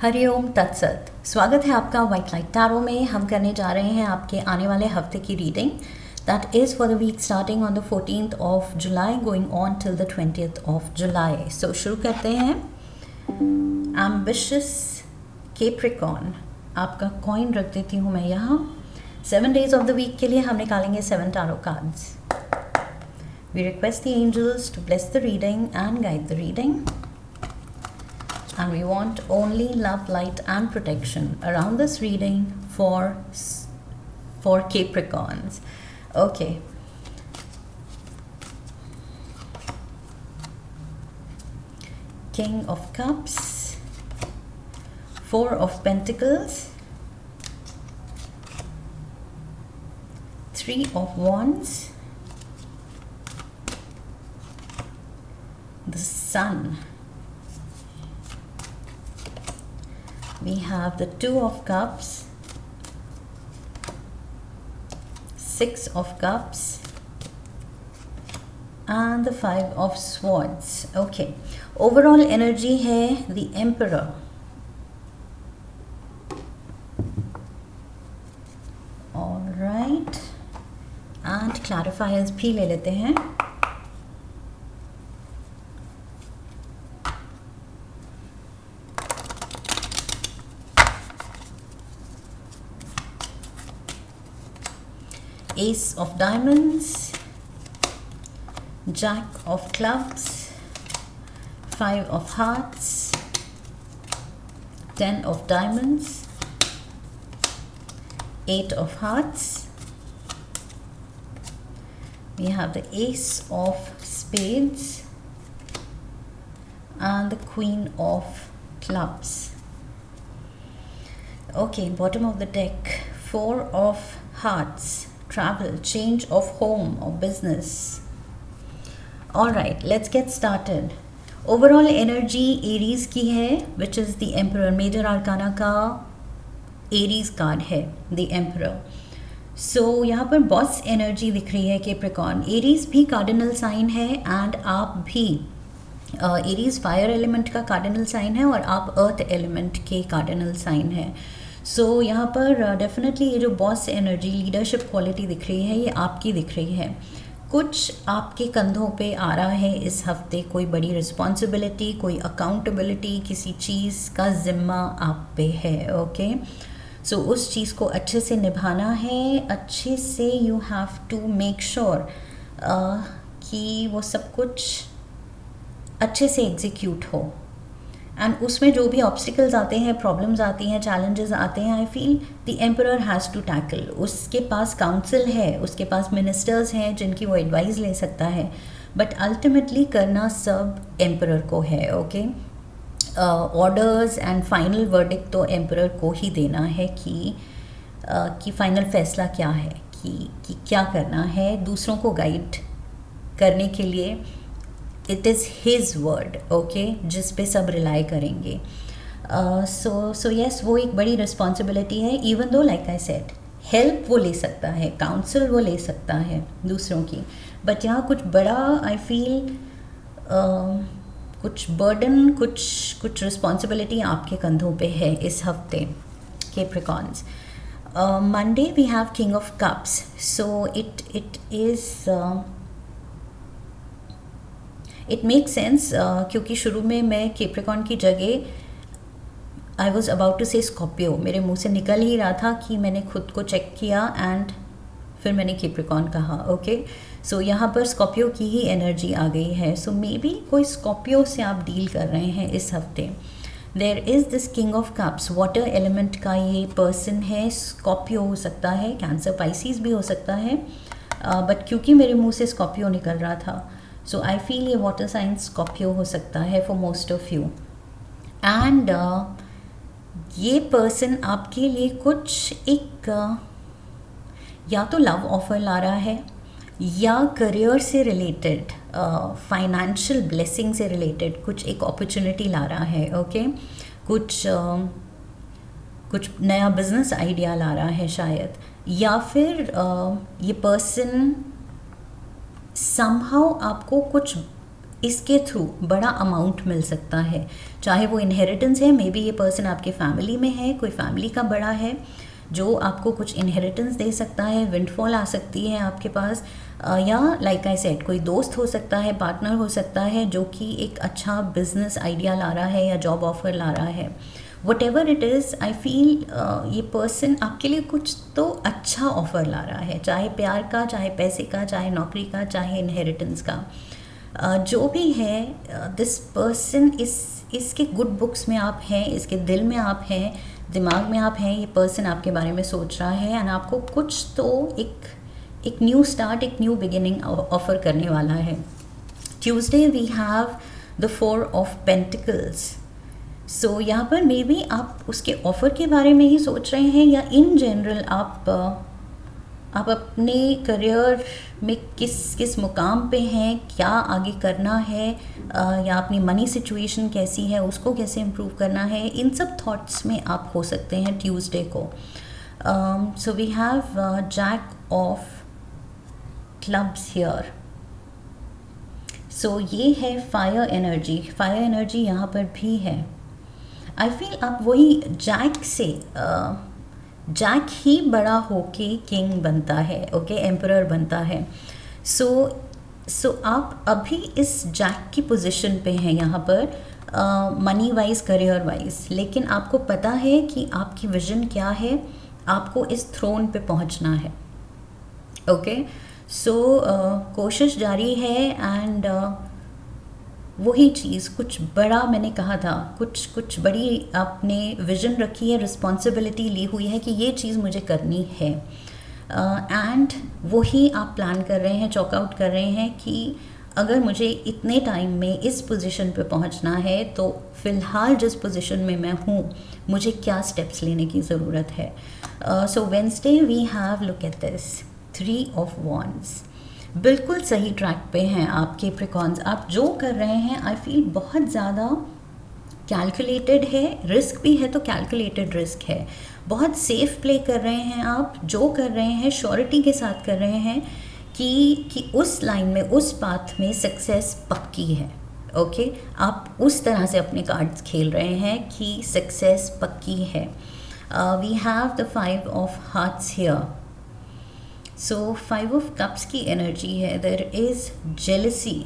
हरिओम तत्सत। स्वागत है आपका वाइट लाइट टैरो में। हम करने जा रहे हैं आपके आने वाले हफ्ते की reading that is for the week starting on the 14th of July going on till the 20th of July. So शुरू करते हैं। एम्बिशियस कैप्रिकॉर्न, आपका कॉइन रख देती हूँ मैं यहाँ। 7 days ऑफ द वीक के लिए हम निकालेंगे 7 tarot cards. We request the angels to bless the reading and guide the reading. And we want only love, light and protection around this reading for Capricorns. Okay. King of Cups, 4 of Pentacles, 3 of Wands, the Sun. We have the 2 of Cups, 6 of Cups and the 5 of Swords. Okay, overall energy है the Emperor. All right, and clarifiers भी ले लेते हैं. Ace of Diamonds, Jack of Clubs, 5 of Hearts, 10 of Diamonds, 8 of Hearts. We have the Ace of Spades and the Queen of Clubs. Okay, bottom of the deck, 4 of Hearts. Travel, change of home or business. All right, let's get started. Overall energy Aries की है, which is the Emperor. Major Arcana का Aries card है, the Emperor. So यहाँ पर boss energy दिख रही है Capricorn. Aries भी कार्डिनल साइन है एंड आप भी Aries फायर एलिमेंट का कार्डिनल साइन है और आप अर्थ एलिमेंट के कार्डिनल साइन है. सो यहाँ पर डेफिनेटली ये जो बॉस एनर्जी, लीडरशिप क्वालिटी दिख रही है, ये आपकी दिख रही है. कुछ आपके कंधों पे आ रहा है इस हफ्ते, कोई बड़ी रिस्पॉन्सिबिलिटी, कोई अकाउंटेबिलिटी, किसी चीज़ का ज़िम्मा आप पे है. ओके, सो उस चीज़ को अच्छे से निभाना है, अच्छे से you have to make sure कि वो सब कुछ अच्छे से एग्जीक्यूट हो. एंड उसमें जो भी ऑब्स्टिकल्स आते हैं, प्रॉब्लम्स आती हैं, चैलेंजेस आते हैं, I feel the emperor has to tackle. उसके पास काउंसिल है, उसके पास मिनिस्टर्स हैं जिनकी वो एडवाइस ले सकता है, बट अल्टीमेटली करना सब एम्परर को है. Okay, orders and final verdict तो एम्परर को ही देना है कि फाइनल फैसला क्या है, कि क्या करना है. दूसरों को गाइड करने के लिए it is his word, okay, जिस पे सब रिलाई करेंगे. सो यस, वो एक बड़ी रिस्पॉन्सिबिलिटी है. Even though like I said, help वो ले सकता है, काउंसिल वो ले सकता है दूसरों की, बट यहाँ कुछ बड़ा आई फील कुछ बर्डन, कुछ रिस्पॉन्सिबिलिटी आपके कंधों पे है इस हफ्ते Capricorns. Monday we have King of Cups, so it is it make sense क्योंकि शुरू में मैं Capricorn की जगह आई वॉज अबाउट टू से स्कॉर्पियो, मेरे मुंह से निकल ही रहा था कि मैंने खुद को चेक किया एंड फिर मैंने Capricorn कहा. ओके, सो यहाँ पर स्कॉर्पियो की ही एनर्जी आ गई है. सो मे बी कोई स्कॉर्पियो से आप डील कर रहे हैं इस हफ्ते. There is this king of cups, water element का ये पर्सन है. स्कॉर्पियो हो सकता है, कैंसर, पाइसिस भी हो सकता है, बट क्योंकि मेरे मुंह से स्कॉर्पियो निकल रहा था, सो आई फील ये वाटर साइन स्कॉर्पियो हो सकता है for most of you. And ये पर्सन आपके लिए कुछ एक या तो लव ऑफर ला रहा है, या करियर से रिलेटेड, फाइनेंशियल ब्लेसिंग से रिलेटेड कुछ एक अपॉर्चुनिटी ला रहा है. ओके, कुछ नया बिजनेस आइडिया ला रहा है शायद, या फिर ये पर्सन समहाउ आपको कुछ इसके थ्रू बड़ा अमाउंट मिल सकता है, चाहे वो इनहेरिटेंस है, मे बी ये पर्सन आपके फैमिली में है, कोई फैमिली का बड़ा है जो आपको कुछ इनहेरिटेंस दे सकता है, विंडफॉल आ सकती है आपके पास, या लाइक आई सेड कोई दोस्त हो सकता है, पार्टनर हो सकता है जो कि एक अच्छा बिजनेस आइडिया ला रहा है या जॉब ऑफर ला रहा है। What ever it is, I feel ये पर्सन आपके लिए कुछ तो अच्छा ऑफर ला रहा है, चाहे प्यार का, चाहे पैसे का, चाहे नौकरी का, चाहे इनहेरिटेंस का, जो भी है। दिस पर्सन इसके गुड बुक्स में आप हैं, इसके दिल में आप हैं, दिमाग में आप हैं, ये पर्सन आपके बारे में सोच रहा है एंड आपको कुछ तो एक न्यू स्टार्ट, एक न्यू बिगिनिंग ऑफर करने वाला है। Tuesday we have the 4 of pentacles. So यहाँ पर मे बी आप उसके ऑफ़र के बारे में ही सोच रहे हैं, या इन जनरल आप अपने करियर में किस मुकाम पे हैं, क्या आगे करना है, या अपनी मनी सिचुएशन कैसी है, उसको कैसे इम्प्रूव करना है, इन सब थॉट्स में आप हो सकते हैं ट्यूसडे को। So we have jack of clubs here. So ये है फायर एनर्जी यहाँ पर भी है। आई फील आप वही जैक ही बड़ा होके किंग बनता है, ओके, एम्परर बनता है। सो आप अभी इस जैक की पोजीशन पे हैं यहाँ पर, मनी वाइज, करियर वाइज, लेकिन आपको पता है कि आपकी विजन क्या है, आपको इस थ्रोन पे पहुँचना है, ओके। सो कोशिश जारी है एंड वही चीज़, कुछ बड़ा मैंने कहा था, कुछ बड़ी आपने विजन रखी है, रिस्पॉन्सिबिलिटी ली हुई है कि ये चीज़ मुझे करनी है, एंड वही आप प्लान कर रहे हैं, चॉकआउट कर रहे हैं कि अगर मुझे इतने टाइम में इस पोजीशन पे पहुंचना है तो फ़िलहाल जिस पोजीशन में मैं हूँ मुझे क्या स्टेप्स लेने की ज़रूरत है। So Wednesday we have, look at this, 3 of wands. बिल्कुल सही ट्रैक पे हैं आपके प्रिकॉन्स, आप जो कर रहे हैं आई फील बहुत ज़्यादा कैलकुलेटेड है, रिस्क भी है तो कैलकुलेटेड रिस्क है, बहुत सेफ प्ले कर रहे हैं आप, जो कर रहे हैं श्योरिटी के साथ कर रहे हैं कि उस लाइन में, उस पाथ में सक्सेस पक्की है, ओके। आप उस तरह से अपने कार्ड्स खेल रहे हैं कि सक्सेस पक्की है। We have the 5 of hearts here. So 5 of cups की एनर्जी है, देयर इज़ जेलसी।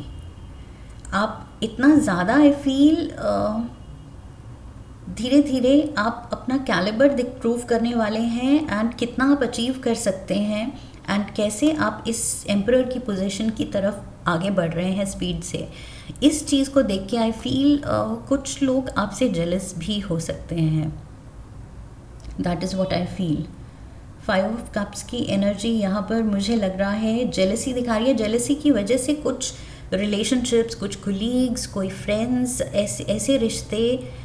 आप इतना ज़्यादा आई फील धीरे धीरे आप अपना कैलिबर प्रूव करने वाले हैं एंड कितना आप अचीव कर सकते हैं एंड कैसे आप इस एम्परर की पोजीशन की तरफ आगे बढ़ रहे हैं स्पीड से। इस चीज़ को देख के आई फील कुछ लोग आपसे जेलस भी हो सकते हैं, that is what I feel. 5 of cups की एनर्जी यहाँ पर मुझे लग रहा है जेलसी दिखा रही है। जेलसी की वजह से कुछ रिलेशनशिप्स, कुछ कोलीग्स, कोई फ्रेंड्स, ऐसे रिश्ते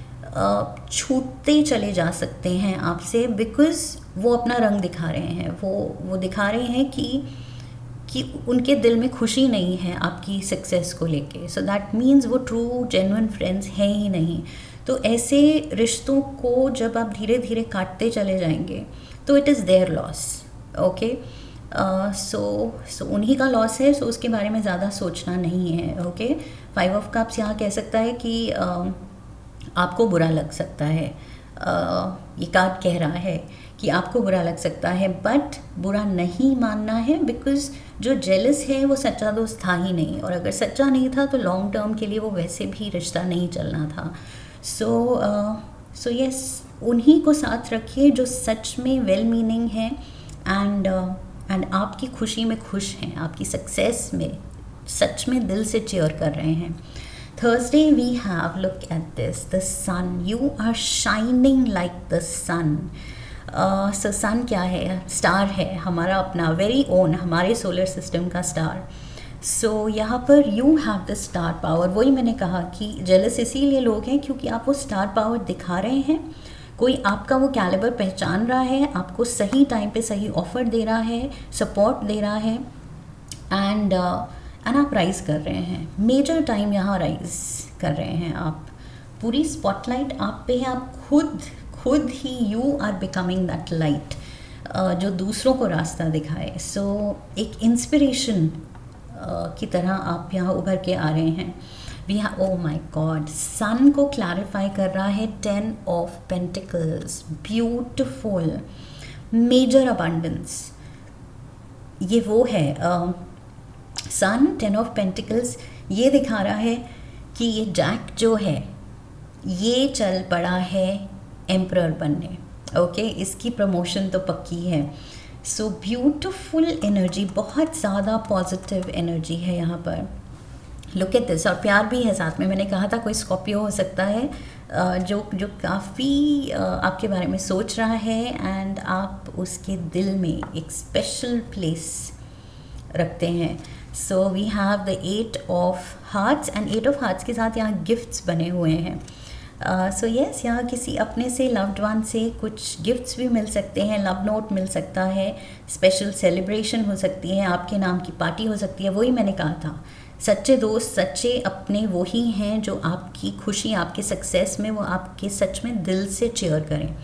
छूटते चले जा सकते हैं आपसे, बिकॉज़ वो अपना रंग दिखा रहे हैं, वो दिखा रहे हैं कि उनके दिल में खुशी नहीं है आपकी सक्सेस को लेके। सो दैट मीन्स वो ट्रू जेन्युइन फ्रेंड्स हैं ही नहीं। तो ऐसे रिश्तों को जब आप धीरे धीरे काटते चले जाएंगे तो it is their loss, okay. So उन्हीं का लॉस है, सो उसके बारे में ज़्यादा सोचना नहीं है, ओके। 5 ऑफ कप्स यहाँ कह सकता है कि आपको बुरा लग सकता है, ये कार्ड कह रहा है कि आपको बुरा लग सकता है, बट बुरा नहीं मानना है, बिकॉज़ जो जेलस है वो सच्चा दोस्त था ही नहीं, और अगर सच्चा नहीं था तो लॉन्ग टर्म के लिए वो वैसे भी रिश्ता नहीं चलना था। सो यस, उन्हीं को साथ रखिए जो सच में वेल मीनिंग है एंड आपकी खुशी में खुश हैं, आपकी सक्सेस में सच में दिल से चीयर कर रहे हैं। Thursday we have, look at this, the sun. You are shining like the sun. So sun क्या है? स्टार है, हमारा अपना वेरी ओन, हमारे सोलर सिस्टम का स्टार। सो यहाँ पर you have the star power. वही मैंने कहा कि जेलस इसीलिए लोग हैं क्योंकि आप वो स्टार पावर दिखा रहे हैं, कोई आपका वो कैलिबर पहचान रहा है, आपको सही टाइम पे सही ऑफ़र दे रहा है, सपोर्ट दे रहा है, एंड आप राइज़ कर रहे हैं, मेजर टाइम यहाँ राइज़ कर रहे हैं आप, पूरी स्पॉटलाइट आप पे है, आप खुद ही you are becoming that light जो दूसरों को रास्ता दिखाए। सो एक इंस्पिरेशन की तरह आप यहाँ उभर के आ रहे हैं। वी ओ माई गॉड, सन को क्लैरिफाई कर रहा है 10 of pentacles, beautiful, major abundance. ये वो है सन 10 ऑफ पेंटिकल्स, ये दिखा रहा है कि ये जैक जो है ये चल पड़ा है एम्परर बनने। ओके, इसकी प्रमोशन तो पक्की है। सो ब्यूटिफुल एनर्जी, बहुत ज़्यादा पॉजिटिव एनर्जी है यहाँ पर। लुक एट दिस, और प्यार भी है साथ में। मैंने कहा था कोई स्कॉर्पियो हो सकता है जो काफ़ी आपके बारे में सोच रहा है एंड आप उसके दिल में एक स्पेशल प्लेस रखते हैं। So we have the 8 of hearts and 8 of hearts के साथ यहाँ गिफ्ट्स बने हुए हैं। सो यस, यहाँ किसी अपने से, लव्ड वन से कुछ गिफ्ट्स भी मिल सकते हैं, लव नोट मिल सकता है, स्पेशल सेलिब्रेशन हो सकती है, आपके नाम की पार्टी हो सकती है। वही मैंने कहा था, सच्चे दोस्त, सच्चे अपने वही हैं जो आपकी खुशी, आपके सक्सेस में वो आपके सच में दिल से चीयर करें।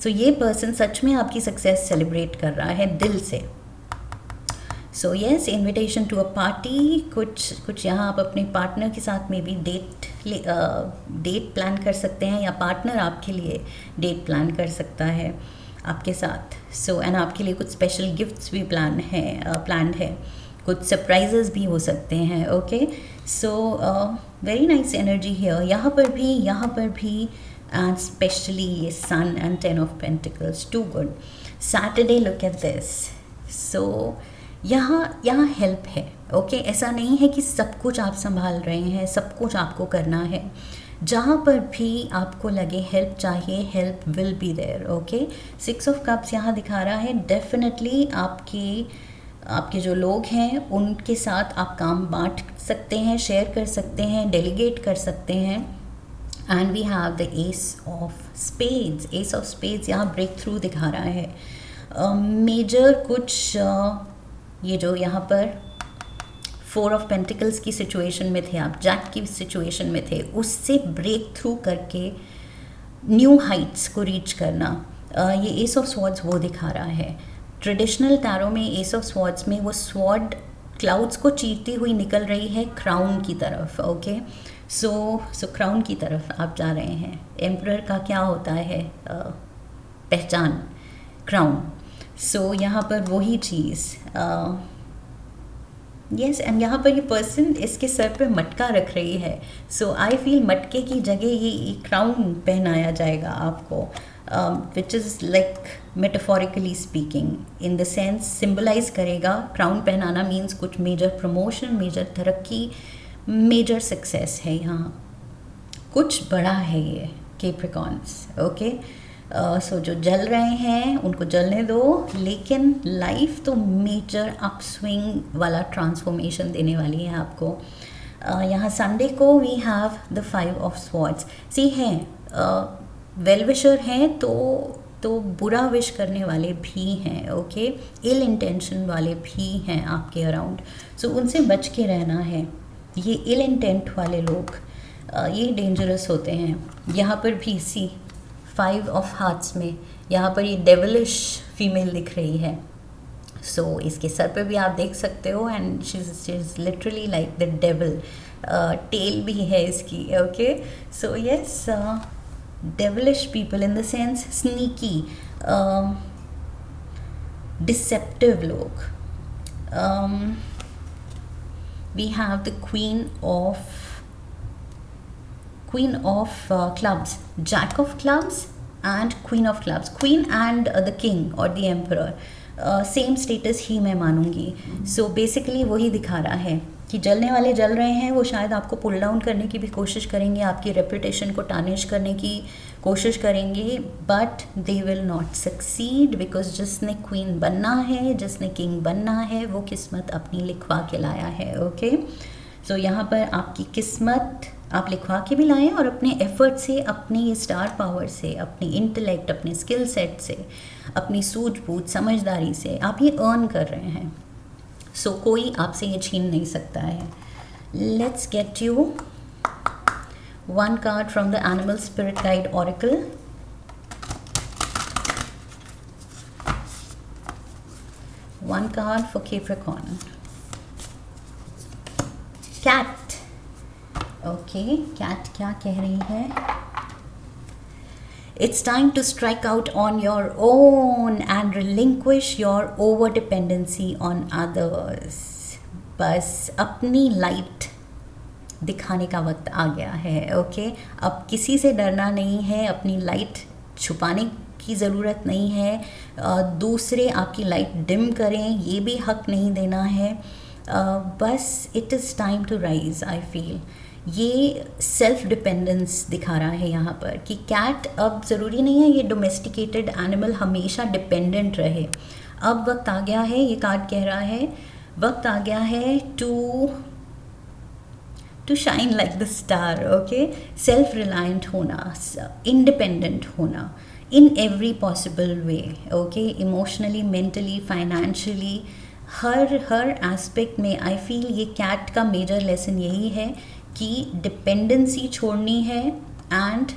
सो ये पर्सन सच में आपकी सक्सेस सेलिब्रेट कर रहा है दिल से। So yes, invitation to a party, कुछ यहाँ आप अपने पार्टनर के साथ में भी डेट प्लान कर सकते हैं, या पार्टनर आपके लिए डेट प्लान कर सकता है आपके साथ। सो एंड आपके लिए कुछ स्पेशल गिफ्ट्स भी प्लान्ड है, कुछ सरप्राइजेस भी हो सकते हैं। Okay, so very nice energy here. यहाँ पर भी एंड स्पेशली ये sun and 10 of pentacles, too good. Saturday, look at this. So यहाँ हेल्प है। ओके, ऐसा नहीं है कि सब कुछ आप संभाल रहे हैं, सब कुछ आपको करना है। जहाँ पर भी आपको लगे हेल्प चाहिए, help will be there. Okay, 6 of cups यहाँ दिखा रहा है, डेफिनेटली आपके जो लोग हैं उनके साथ आप काम बांट सकते हैं, शेयर कर सकते हैं, डेलीगेट कर सकते हैं। And we have the ace of spades. Ace of spades यहाँ ब्रेक थ्रू दिखा रहा है। मेजर कुछ ये जो यहाँ पर 4 ऑफ पेंटिकल्स की सिचुएशन में थे आप, जैक की सिचुएशन में थे, उससे ब्रेक थ्रू करके न्यू हाइट्स को रीच करना, ये एस ऑफ स्वॉर्ड्स वो दिखा रहा है। ट्रेडिशनल टैरो में एस ऑफ स्वॉर्ड्स में वो स्वॉर्ड क्लाउड्स को चीरती हुई निकल रही है क्राउन की तरफ। ओके, सो क्राउन की तरफ आप जा रहे हैं। एम्परर का क्या होता है पहचान, क्राउन। सो यहाँ पर वही चीज़, यस, एंड यहाँ पर ये पर्सन इसके सर पे मटका रख रही है। सो आई फील मटके की जगह ये क्राउन पहनाया जाएगा आपको, which is like metaphorically speaking, in the sense symbolise करेगा। क्राउन पहनाना मीन्स कुछ मेजर प्रमोशन, मेजर तरक्की, मेजर सक्सेस है। यहाँ कुछ बड़ा है ये कैप्रिकॉन्स। ओके, सो जो जल रहे हैं उनको जलने दो, लेकिन लाइफ तो मेजर अपस्विंग वाला ट्रांसफॉर्मेशन देने वाली है आपको। यहाँ संडे को we have the 5 of swords. सी हैं वेल विशर हैं तो बुरा विश करने वाले भी हैं। ओके, इल इंटेंशन वाले भी हैं आपके अराउंड, सो उनसे बच के रहना है। ये इल इंटेंट वाले लोग ये डेंजरस होते हैं। यहाँ पर भी सी 5 ऑफ हार्ट्स में यहाँ पर ये डेविलिश फीमेल दिख रही है। सो इसके सर पे भी आप देख सकते हो, and she is literally like the devil. Tail भी है इसकी। Okay, so yes, devilish people in the sense sneaky, deceptive लोग। We have the queen of clubs, jack of clubs and queen of clubs, queen and the king or the emperor, same status ही मैं मानूंगी। So basically वही दिखा रहा है कि जलने वाले जल रहे हैं, वो शायद आपको पुल डाउन करने की भी कोशिश करेंगे, आपकी रेपुटेशन को टार्निश करने की कोशिश करेंगे, but they will not succeed, because जिसने क्वीन बनना है, जिसने किंग बनना है, वो किस्मत अपनी लिखवा के लाया है। ओके, सो यहाँ पर आपकी किस्मत आप लिखवा के भी लाएं, और अपने एफर्ट से, अपनी स्टार पावर से, अपनी इंटेलेक्ट, अपने स्किल सेट से, अपनी सूझबूझ समझदारी से आप ये अर्न कर रहे हैं। सो कोई आपसे ये छीन नहीं सकता है। Let's get you one card from the animal spirit guide oracle. One card for Capricorn. Cat, okay, cat क्या कह रही है? It's time to strike out on your own and relinquish your over dependency on others. बस अपनी light दिखाने का वक्त आ गया है, ओके? अब किसी से डरना नहीं है, अपनी लाइट छुपाने की ज़रूरत नहीं है, दूसरे आपकी लाइट डिम करें ये भी हक नहीं देना है। बस it is time to rise, I feel. ये सेल्फ डिपेंडेंस दिखा रहा है यहाँ पर कि कैट अब ज़रूरी नहीं है ये डोमेस्टिकेटेड एनिमल हमेशा डिपेंडेंट रहे। अब वक्त आ गया है, ये कार्ड कह रहा है, वक्त आ गया है to shine like the star, okay? Self reliant होना, इंडिपेंडेंट होना in every possible way, okay? Emotionally, mentally, financially, हर एस्पेक्ट में आई फील ये कैट का मेजर लेसन यही है कि डिपेंडेंसी छोड़नी है एंड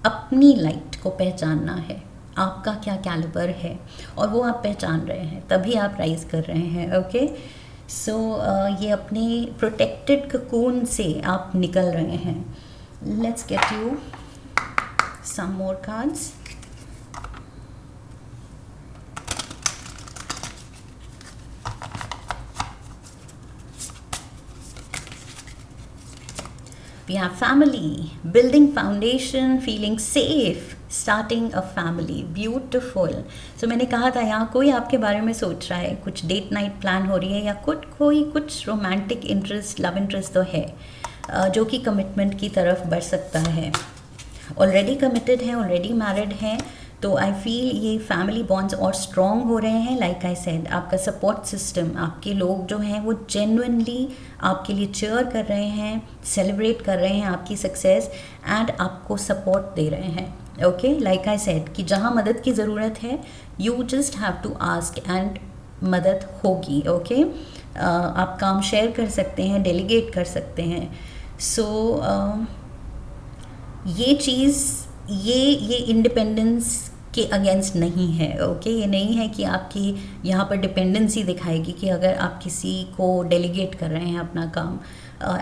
अपनी लाइट को पहचानना है, आपका क्या कैलिबर है, और वो आप पहचान रहे हैं तभी आप राइज कर रहे हैं, ओके? सो ये अपने प्रोटेक्टेड ककून से आप निकल रहे हैं। Let's get you some more cards. We have family, building foundation, feeling safe, starting a family, beautiful. So मैंने कहा था यहाँ कोई आपके बारे में सोच रहा है, कुछ डेट नाइट प्लान हो रही है या कुछ रोमांटिक इंटरेस्ट, लव इंटरेस्ट तो है जो कि कमिटमेंट की तरफ बढ़ सकता है। ऑलरेडी कमिटेड हैं, ऑलरेडी मैरिड हैं, तो आई फील ये फैमिली बॉन्ड्स और स्ट्रॉन्ग हो रहे हैं। लाइक आई सेड, आपका सपोर्ट सिस्टम, आपके लोग जो हैं वो जेन्युइनली आपके लिए चेयर कर रहे हैं, सेलिब्रेट कर रहे हैं आपकी सक्सेस एंड आपको सपोर्ट दे रहे हैं, ओके? लाइक आई सेड कि जहाँ मदद की ज़रूरत है you just have to ask and मदद होगी, ओके? आप काम शेयर कर सकते हैं, डेलीगेट कर सकते हैं। सो ये चीज़ ये इंडिपेंडेंस के अगेंस्ट नहीं है, ओके? ये नहीं है कि आपकी यहाँ पर डिपेंडेंसी दिखाएगी कि अगर आप किसी को डेलीगेट कर रहे हैं अपना काम।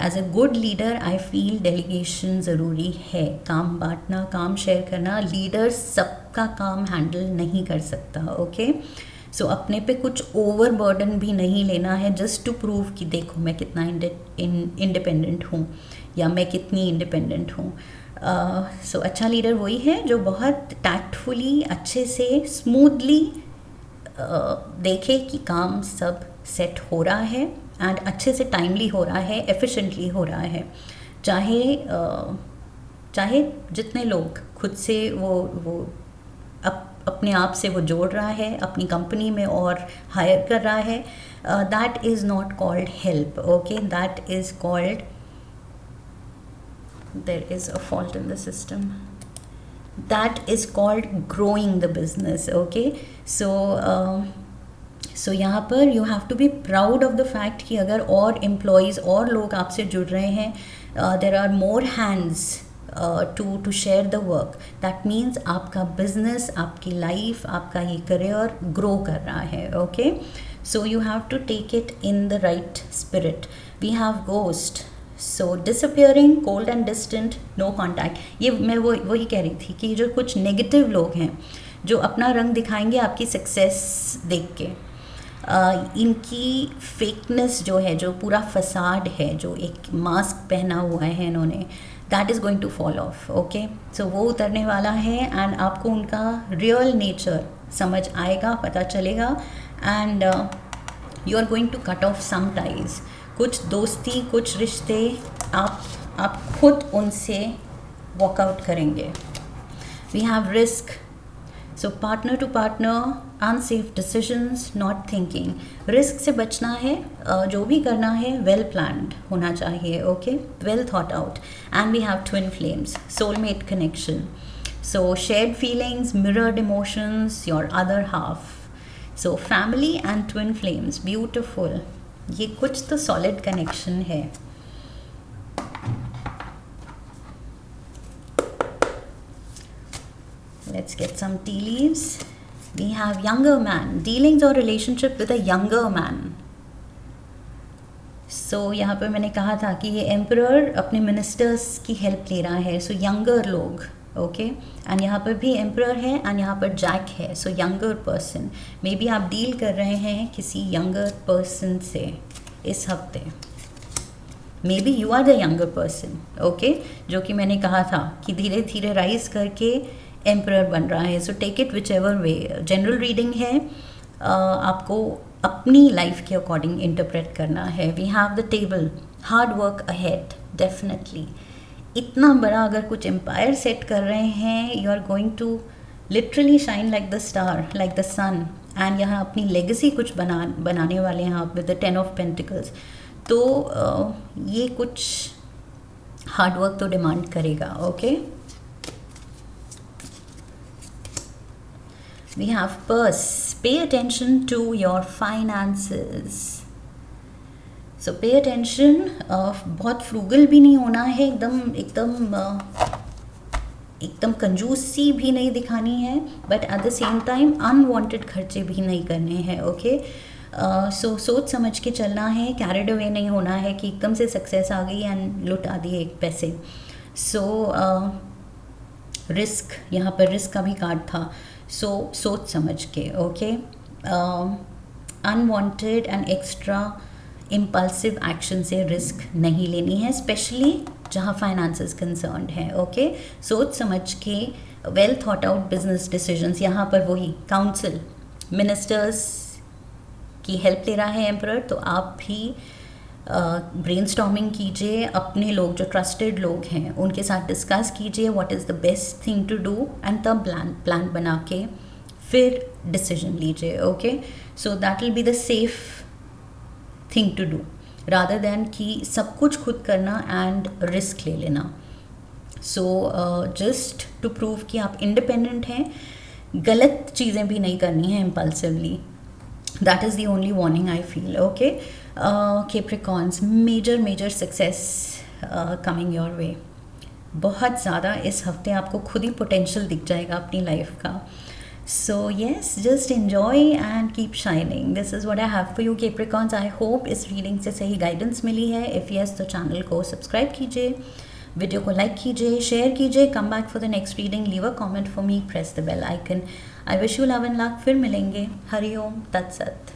As a good leader I feel delegation ज़रूरी है, काम बांटना, काम शेयर करना। लीडर सबका काम हैंडल नहीं कर सकता, ओके? सो अपने पे कुछ ओवर बर्डन भी नहीं लेना है जस्ट टू प्रूव कि देखो मैं कितना इंडिपेंडेंट हूँ या मैं कितनी इंडिपेंडेंट हूँ। सो अच्छा लीडर वही है जो बहुत टैक्टफुली, अच्छे से, स्मूथली देखे कि काम सब सेट हो रहा है एंड अच्छे से टाइमली हो रहा है, एफिशिएंटली हो रहा है। चाहे जितने लोग खुद से वो अपने आप से वो जोड़ रहा है अपनी कंपनी में और हायर कर रहा है, that is not called help, okay? That is called, there is a fault in the system, that is called growing the business, okay? So यहाँ पर you have to be proud of the fact कि अगर और employees और लोग आपसे जुड़ रहे हैं, there are more hands to share the work. That means आपका business, आपकी life, आपका ये career grow कर रहा है, okay? So you have to take it in the right spirit. We have ghost, so disappearing, cold and distant, no contact. ये मैं वही कह रही थी कि जो कुछ नेगेटिव लोग हैं जो अपना रंग दिखाएंगे आपकी सक्सेस देख के, इनकी फेकनेस जो है, जो पूरा फसाड है, जो एक मास्क पहना हुआ है इन्होंने, that is going to fall off, okay? So वो उतरने वाला है एंड आपको उनका रियल नेचर समझ आएगा, पता चलेगा and you are going to cut off some ties. कुछ दोस्ती, कुछ रिश्ते आप खुद उनसे वॉकआउट करेंगे। We have risk, so partner to partner, unsafe decisions, not thinking. Risk से बचना है, जो भी करना है वेल प्लान्ड होना चाहिए, okay? Well thought out. And we have twin flames, soulmate connection, so shared feelings, mirrored emotions, your other half. So family and twin flames, beautiful. ये कुछ तो सॉलिड कनेक्शन है। Let's get some tea leaves. We have younger man, dealings or relationship with a younger man. So सो यहाँ पर मैंने कहा था कि ये एम्परर अपने मिनिस्टर्स की हेल्प ले रहा है, सो यंगर लोग, ओके। एंड यहाँ पर भी एम्परर है एंड यहाँ पर जैक है, so younger person. Maybe आप डील कर रहे हैं किसी यंगर पर्सन से इस हफ्ते। Maybe you are the younger person, okay, जो कि मैंने कहा था कि धीरे धीरे राइज करके एम्परर बन रहा है। So take it whichever way. General reading है, आपको अपनी लाइफ के अकॉर्डिंग इंटरप्रेट करना है। We have the table, hard work ahead, definitely. इतना बड़ा अगर कुछ एम्पायर सेट कर रहे हैं, you are going to literally shine like the star, like the sun. And यहाँ अपनी लेगेसी कुछ बनाने वाले हैं आप विद द 10 ऑफ पेंटिकल्स। तो ये कुछ हार्ड वर्क तो डिमांड करेगा, okay. We have purse, pay attention to your finances. So pay attention, बहुत फ्रूगल भी नहीं होना है, एकदम कंजूसी भी नहीं दिखानी है, but at the same time unwanted खर्चे भी नहीं करने हैं, ओके। सो सोच समझ के चलना है, कैरिड अवे नहीं होना है कि एकदम से सक्सेस आ गई एंड लुटा दिए एक पैसे। सो रिस्क, यहाँ पर रिस्क का भी कार्ड था, सो सोच समझ के, okay. Unwanted and extra impulsive action से रिस्क नहीं लेनी है, स्पेशली जहाँ फाइनेंसेस कंसर्न्ड है, ओके। सोच समझ के well thought out business decisions. यहाँ पर वही काउंसिल, मिनिस्टर्स की हेल्प ले रहा है एम्परर, तो आप भी ब्रेनस्टॉर्मिंग कीजिए, अपने लोग जो ट्रस्टेड लोग हैं उनके साथ डिस्कस कीजिए what is the best thing to do, and तब प्लान बना के फिर डिसीजन लीजिए, okay. So that will be the safe thing to do rather than कि सब कुछ खुद करना एंड रिस्क ले लेना। सो जस्ट टू प्रूव कि आप इंडिपेंडेंट हैं, गलत चीज़ें भी नहीं करनी है impulsively. That is the only warning I feel, okay. Capricorns, major success coming your way. बहुत ज़्यादा इस हफ्ते आपको खुद ही पोटेंशियल दिख जाएगा अपनी लाइफ का। So yes, just enjoy and keep shining. This is what I have for you, Capricorns. I hope इस रीडिंग से सही गाइडेंस मिली है। If yes, तो चैनल को सब्सक्राइब कीजिए, वीडियो को लाइक कीजिए, शेयर कीजिए, come back for the next reading, leave a comment for me, press the bell icon. I wish you love and luck. फिर मिलेंगे। हरि ओम तत्सत।